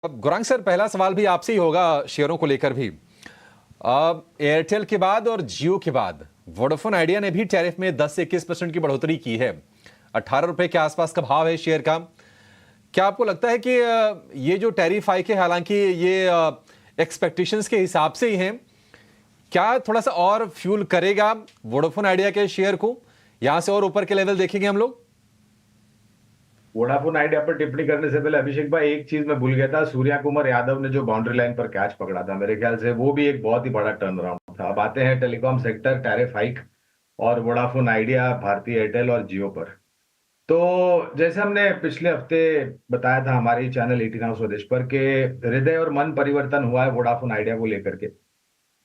अब गुरांग सर, पहला सवाल भी आपसे ही होगा शेयरों को लेकर भी। अब एयरटेल के बाद और जियो के बाद वोडाफोन आइडिया ने भी टैरिफ में 10 से 21% की बढ़ोतरी की है। 18 रुपए के आसपास का भाव है शेयर का। क्या आपको लगता है कि ये जो टैरिफ हाइक है, हालांकि ये एक्सपेक्टेशंस के हिसाब से ही हैं, क्या थोड़ा सा और फ्यूल करेगा वोडाफोन आइडिया के शेयर को? यहां से और ऊपर के लेवल देखेंगे हम लोग? वोडाफोन आइडिया पर टिप्पणी करने से पहले अभिषेक भाई, एक चीज मैं भूल गया था। सूर्या कुमार यादव ने जो बाउंड्री लाइन पर कैच पकड़ा था, मेरे ख्याल से वो भी एक बहुत ही बड़ा टर्न अराउंड था। अब आते हैं टेलीकॉम सेक्टर, टैरिफ हाइक और वोडाफोन आइडिया, भारती एयरटेल और जियो पर। तो जैसे हमने पिछले हफ्ते बताया था हमारे चैनल 18 हाउस स्वदेश पर कि हृदय और मन परिवर्तन हुआ है वोडाफोन आइडिया को लेकर के।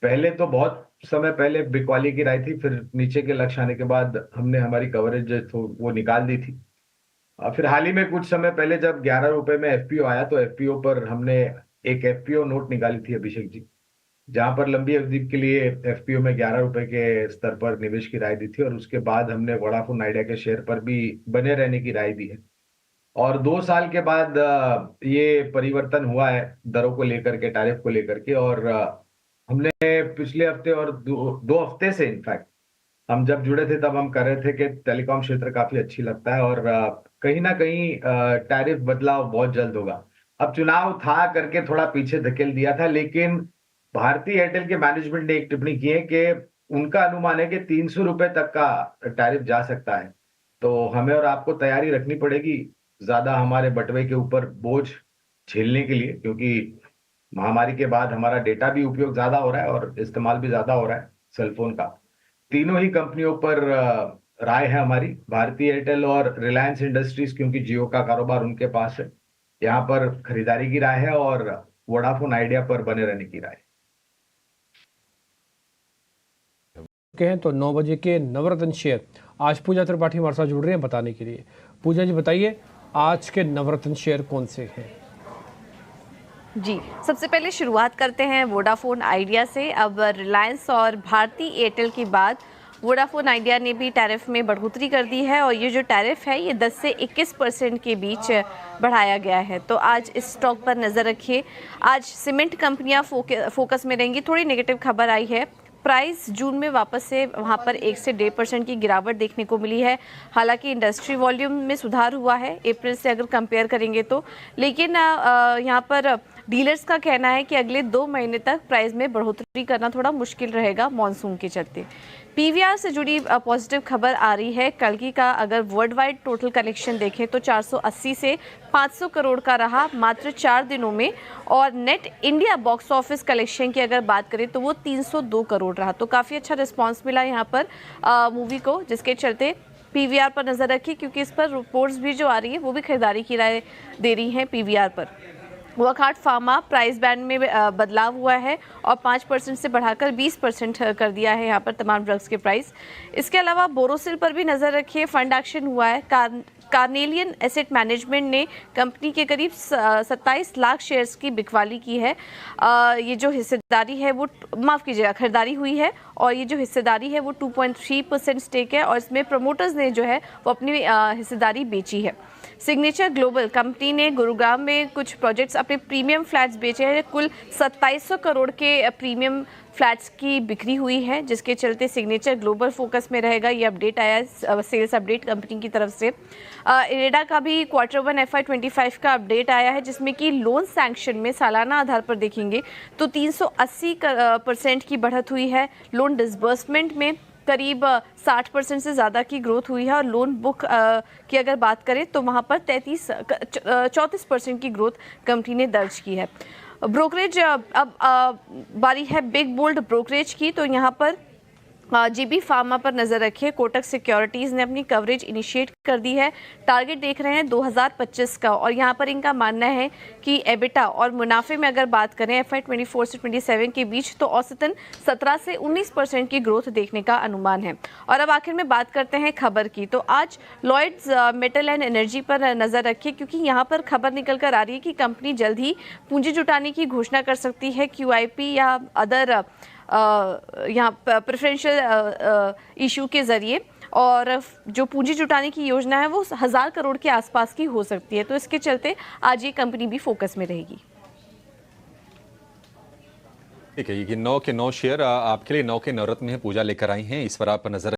पहले तो बहुत समय पहले बिकवाली की राय थी, फिर नीचे के लक्ष्य आने के बाद हमने हमारी कवरेज जो वो निकाल दी थी। फिर हाल ही में कुछ समय पहले जब 11 रुपए में एफपीओ आया, तो एफपीओ पर हमने एक एफपीओ नोट निकाली थी अभिषेक जी, जहां पर लंबी अवधि के लिए एफपीओ में 11 रुपए के स्तर पर निवेश की राय दी थी, और उसके बाद हमने वोडाफोन आइडिया के शेयर पर भी बने रहने की राय दी है। और 2 साल के बाद ये परिवर्तन हुआ है दरों को लेकर के, टैरिफ को लेकर के। और हमने पिछले हफ्ते और दो हफ्ते से इनफैक्ट हम जब जुड़े थे तब हम कर रहे थे कि टेलीकॉम क्षेत्र काफी अच्छी लगता है और कहीं ना कहीं टैरिफ बदलाव बहुत जल्द होगा। अब चुनाव था करके थोड़ा पीछे धकेल दिया था, लेकिन भारती एयरटेल के मैनेजमेंट ने एक टिप्पणी की है कि उनका अनुमान है कि 300 रुपए तक का टैरिफ जा सकता है। तो हमें और आपको तैयारी रखनी पड़ेगी ज्यादा हमारे बटवे के ऊपर बोझ झेलने के लिए, क्योंकि महामारी के बाद हमारा डेटा भी उपयोग ज्यादा हो रहा है और इस्तेमाल भी ज्यादा हो रहा है सेलफोन का। तीनों ही कंपनियों पर राय है हमारी, भारती एयरटेल और रिलायंस इंडस्ट्रीज, क्योंकि जियो का कारोबार उनके पास है, यहाँ पर खरीदारी की राय है, और वोडाफोन आइडिया पर बने रहने की राय हैं। तो 9 बजे के नवरत्न शेयर आज पूजा त्रिपाठी हमारे साथ जुड़ रहे हैं बताने के लिए। पूजा जी बताइए, आज के नवरत्न शेयर कौन से हैं? जी, सबसे पहले शुरुआत करते हैं वोडाफोन आइडिया से। अब रिलायंस और भारती एयरटेल के बाद वोडाफोन आइडिया ने भी टैरिफ में बढ़ोतरी कर दी है, और ये जो टैरिफ है ये 10 से 21% के बीच बढ़ाया गया है। तो आज इस स्टॉक पर नज़र रखिए। आज सीमेंट कंपनियां फोकस में रहेंगी। थोड़ी नेगेटिव खबर आई है, प्राइस जून में वापस से वहां पर 1 से 1.5% की गिरावट देखने को मिली है। हालांकि इंडस्ट्री वॉल्यूम में सुधार हुआ है अप्रैल से अगर कंपेयर करेंगे तो, लेकिन यहां पर डीलर्स का कहना है कि अगले 2 महीने तक प्राइस में बढ़ोतरी करना थोड़ा मुश्किल रहेगा मॉनसून के चलते। पीवीआर से जुड़ी पॉजिटिव खबर आ रही है। कल का अगर वर्ल्ड वाइड टोटल कलेक्शन देखें तो 480 से 500 करोड़ का रहा मात्र 4 दिनों में, और net India box office collection की अगर बात करें तो वो 302 करोड़ रहा। तो काफ़ी अच्छा रिस्पॉन्स मिला यहाँ पर मूवी को, जिसके चलते पीवीआर पर नज़र रखी, क्योंकि इस पर रिपोर्ट्स भी जो आ रही है वो भी खरीदारी की राय दे रही हैं पीवीआर पर। वॉकहार्ट फार्मा प्राइस बैंड में बदलाव हुआ है और 5% से बढ़ाकर 20% कर दिया है यहाँ पर तमाम ड्रग्स के प्राइस। इसके अलावा बोरोसिल पर भी नज़र रखिए, फंड एक्शन हुआ है। कार्नेलियन एसेट मैनेजमेंट ने कंपनी के करीब 27 लाख शेयर्स की बिकवाली की है। ये जो हिस्सेदारी है वो, माफ़ कीजिएगा, खरीदारी हुई है, और ये जो हिस्सेदारी है वो 2.3% स्टेक है, और इसमें प्रमोटर्स ने जो है वो अपनी हिस्सेदारी बेची है। सिग्नेचर ग्लोबल कंपनी ने गुरुग्राम में कुछ प्रोजेक्ट्स, अपने प्रीमियम फ्लैट्स बेचे हैं। कुल 2700 करोड़ के प्रीमियम फ्लैट्स की बिक्री हुई है, जिसके चलते सिग्नेचर ग्लोबल फोकस में रहेगा। ये अपडेट आया है, सेल्स अपडेट कंपनी की तरफ से। इरेडा का भी Q1 FY25 का अपडेट आया है, जिसमें कि लोन सैंक्शन में सालाना आधार पर देखेंगे तो 380% की बढ़त हुई है। लोन डिसबर्समेंट में करीब 60% से ज़्यादा की ग्रोथ हुई है, और लोन बुक की अगर बात करें तो वहाँ पर 34% की ग्रोथ कंपनी ने दर्ज की है। ब्रोकरेज, अब बारी है बिग बोल्ड ब्रोकरेज की। तो यहाँ पर जीबी फार्मा पर नज़र रखिए। कोटक सिक्योरिटीज़ ने अपनी कवरेज इनिशिएट कर दी है। टारगेट देख रहे हैं 2025 का, और यहाँ पर इनका मानना है कि एबिटा और मुनाफे में अगर बात करें FY24 से 27 के बीच तो औसतन 17 से 19% की ग्रोथ देखने का अनुमान है। और अब आखिर में बात करते हैं खबर की। तो आज लॉयड्स मेटल एंड एनर्जी पर नज़र रखिए, क्योंकि यहाँ पर खबर निकल कर आ रही है कि कंपनी जल्द ही पूंजी जुटाने की घोषणा कर सकती है, QIP या अदर यहाँ प्रेफरेंशियल इशू के ज़रिए, और जो पूंजी जुटाने की योजना है वो 1000 करोड़ के आसपास की हो सकती है। तो इसके चलते आज ये कंपनी भी फोकस में रहेगी। ठीक है, ये 9 के 9 शेयर आपके लिए 9 के नवरत्न में पूजा लेकर आई हैं, इस पर आप नजर